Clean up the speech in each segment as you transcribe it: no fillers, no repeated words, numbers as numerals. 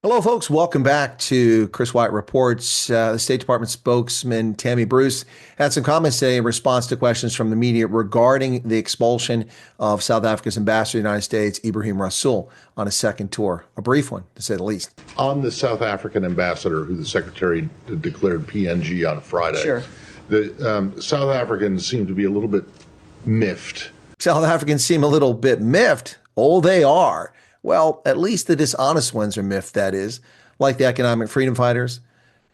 Hello, folks. Welcome back to Chris Wyatt Reports. The State Department spokesman Tammy Bruce had some comments today in response to questions from the media regarding the expulsion of South Africa's ambassador to the United States, Ebrahim Rasool, on a second tour. A brief one, to say the least. On the South African ambassador, who the secretary declared PNG on Friday, Sure. The South Africans seem to be a little bit miffed. South Africans seem a little bit miffed. Oh, they are. Well, at least the dishonest ones are miffed, that is, like the economic freedom fighters,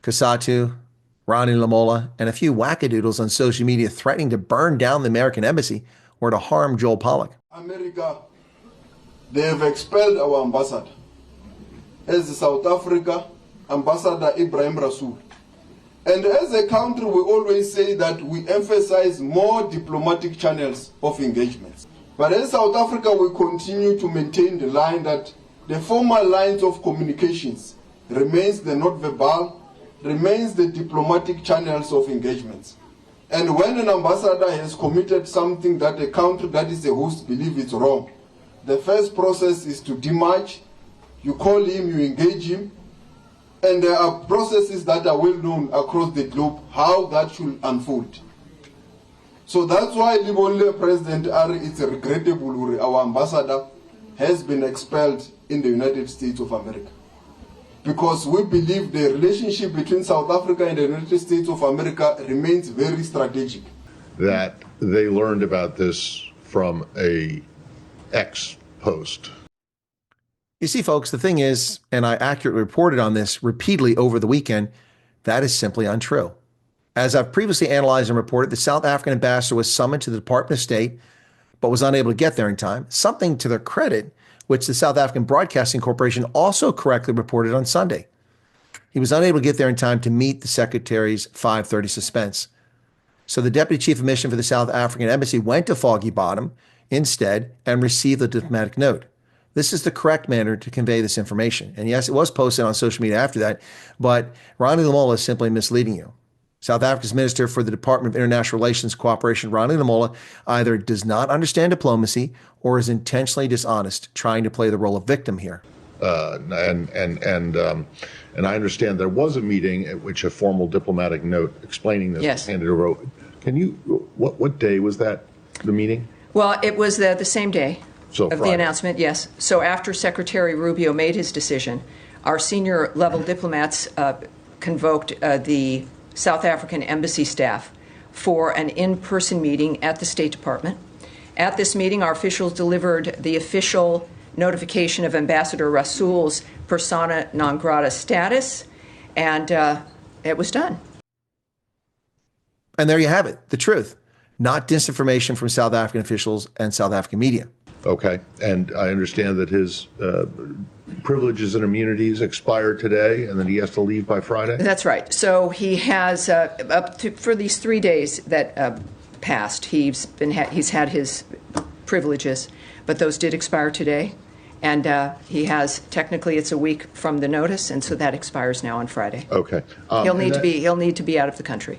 Kasatu, Ronnie Lamola, and a few wackadoodles on social media threatening to burn down the American embassy or to harm Joel Pollak. America, they have expelled our ambassador. As South Africa, Ambassador Ebrahim Rasool. And as a country, we always say that we emphasize more diplomatic channels of engagements. But as South Africa, we continue to maintain the line that the formal lines of communications remains the not-verbal, remains the diplomatic channels of engagements. And when an ambassador has committed something that a country that is a host believes is wrong, the first process is to demarch. You call him, you engage him, and there are processes that are well known across the globe how that should unfold. So that's why Libonle President Ari, it's regrettable our ambassador has been expelled in the United States of America. Because we believe the relationship between South Africa and the United States of America remains very strategic. That they learned about this from a ex-post. You see, folks, the thing is, and I accurately reported on this repeatedly over the weekend, that is simply untrue. As I've previously analyzed and reported, the South African ambassador was summoned to the Department of State, but was unable to get there in time, something to their credit, which the South African Broadcasting Corporation also correctly reported on Sunday. He was unable to get there in time to meet the secretary's 5:30 suspense. So the deputy chief of mission for the South African embassy went to Foggy Bottom instead and received the diplomatic note. This is the correct manner to convey this information. And yes, it was posted on social media after that, but Ronnie Lamola is simply misleading you. South Africa's Minister for the Department of International Relations Cooperation, Ronnie Lamola, either does not understand diplomacy or is intentionally dishonest, trying to play the role of victim here. And I understand there was a meeting at which a formal diplomatic note explaining this was handed over. Can you, what day was that, the meeting? Well, it was the same day of Friday. The announcement, yes. So after Secretary Rubio made his decision, our senior level diplomats convoked the South African embassy staff for an in-person meeting at the State Department. At this meeting, our officials delivered the official notification of Ambassador Rasool's persona non grata status, and it was done. And there you have it, the truth, not disinformation from South African officials and South African media. Okay. And I understand that his privileges and immunities expire today and that he has to leave by Friday? That's right. So he has, for these 3 days that passed, he's had his privileges, but those did expire today. And he has, technically it's a week from the notice, and so that expires now on Friday. Okay. He'll need to be out of the country.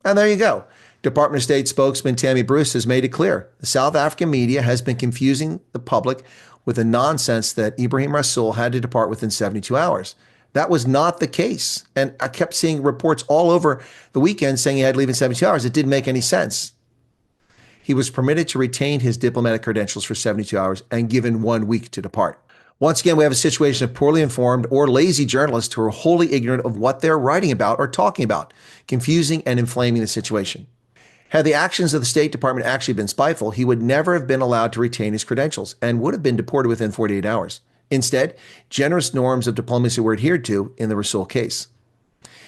And there you go. Department of State spokesman Tammy Bruce has made it clear. The South African media has been confusing the public with the nonsense that Ebrahim Rasool had to depart within 72 hours. That was not the case. And I kept seeing reports all over the weekend saying he had to leave in 72 hours. It didn't make any sense. He was permitted to retain his diplomatic credentials for 72 hours and given 1 week to depart. Once again, we have a situation of poorly informed or lazy journalists who are wholly ignorant of what they're writing about or talking about, confusing and inflaming the situation. Had the actions of the State Department actually been spiteful, he would never have been allowed to retain his credentials and would have been deported within 48 hours. Instead, generous norms of diplomacy were adhered to in the Rasool case.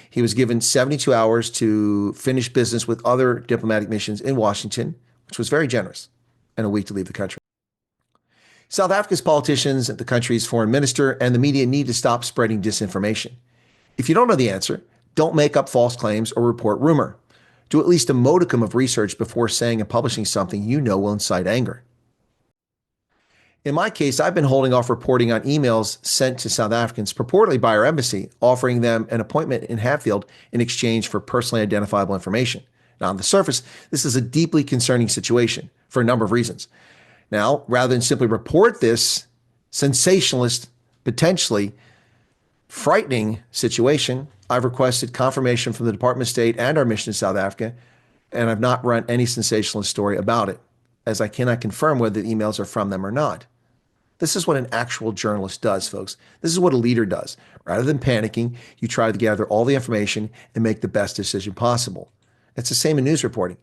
He was given 72 hours to finish business with other diplomatic missions in Washington, which was very generous, and a week to leave the country. South Africa's politicians, the country's foreign minister, and the media need to stop spreading disinformation. If you don't know the answer, don't make up false claims or report rumor. Do at least a modicum of research before saying and publishing something you know will incite anger. In my case, I've been holding off reporting on emails sent to South Africans purportedly by our embassy, offering them an appointment in Hatfield in exchange for personally identifiable information. Now, on the surface, this is a deeply concerning situation for a number of reasons. Now, rather than simply report this sensationalist potentially frightening situation. I've requested confirmation from the Department of State and our mission in South Africa, and I've not run any sensationalist story about it, as I cannot confirm whether the emails are from them or not. This is what an actual journalist does, folks. This is what a leader does. Rather than panicking, you try to gather all the information and make the best decision possible. It's the same in news reporting.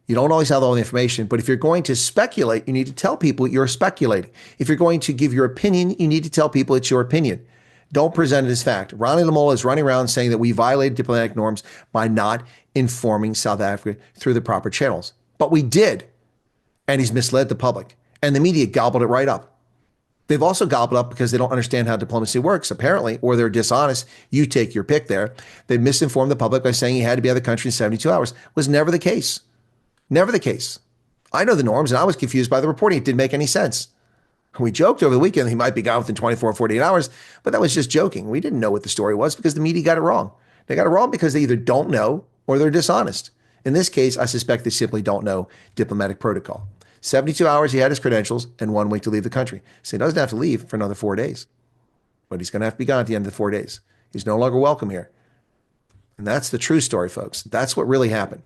You don't always have all the information, but if you're going to speculate, you need to tell people you're speculating. If you're going to give your opinion, you need to tell people it's your opinion. Don't present it as fact. Ronnie Lamola is running around saying that we violated diplomatic norms by not informing South Africa through the proper channels. But we did. And he's misled the public. And the media gobbled it right up. They've also gobbled up because they don't understand how diplomacy works, apparently, or they're dishonest. You take your pick there. They misinformed the public by saying he had to be out of the country in 72 hours. It was never the case. Never the case. I know the norms, and I was confused by the reporting. It didn't make any sense. We joked over the weekend he might be gone within 24 or 48 hours, but that was just joking. We didn't know what the story was because the media got it wrong. They got it wrong because they either don't know or they're dishonest. In this case, I suspect they simply don't know diplomatic protocol. 72 hours, he had his credentials, and 1 week to leave the country. So he doesn't have to leave for another 4 days. But he's going to have to be gone at the end of the 4 days. He's no longer welcome here. And that's the true story, folks. That's what really happened.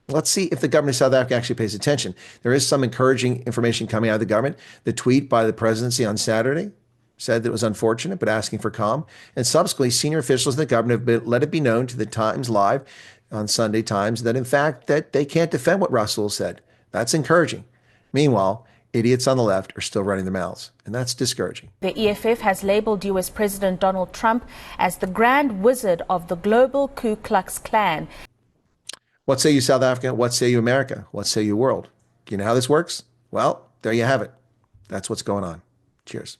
Let's see if the government of South Africa actually pays attention. There is some encouraging information coming out of the government. The tweet by the presidency on Saturday said that it was unfortunate, but asking for calm. And subsequently, senior officials in the government have let it be known to the Times Live on Sunday Times that, in fact, that they can't defend what Rasool said. That's encouraging. Meanwhile, idiots on the left are still running their mouths, and that's discouraging. The EFF has labeled U.S. President Donald Trump as the grand wizard of the global Ku Klux Klan. What say you, South Africa? What say you, America? What say you, world? Do you know how this works? Well, there you have it. That's what's going on. Cheers.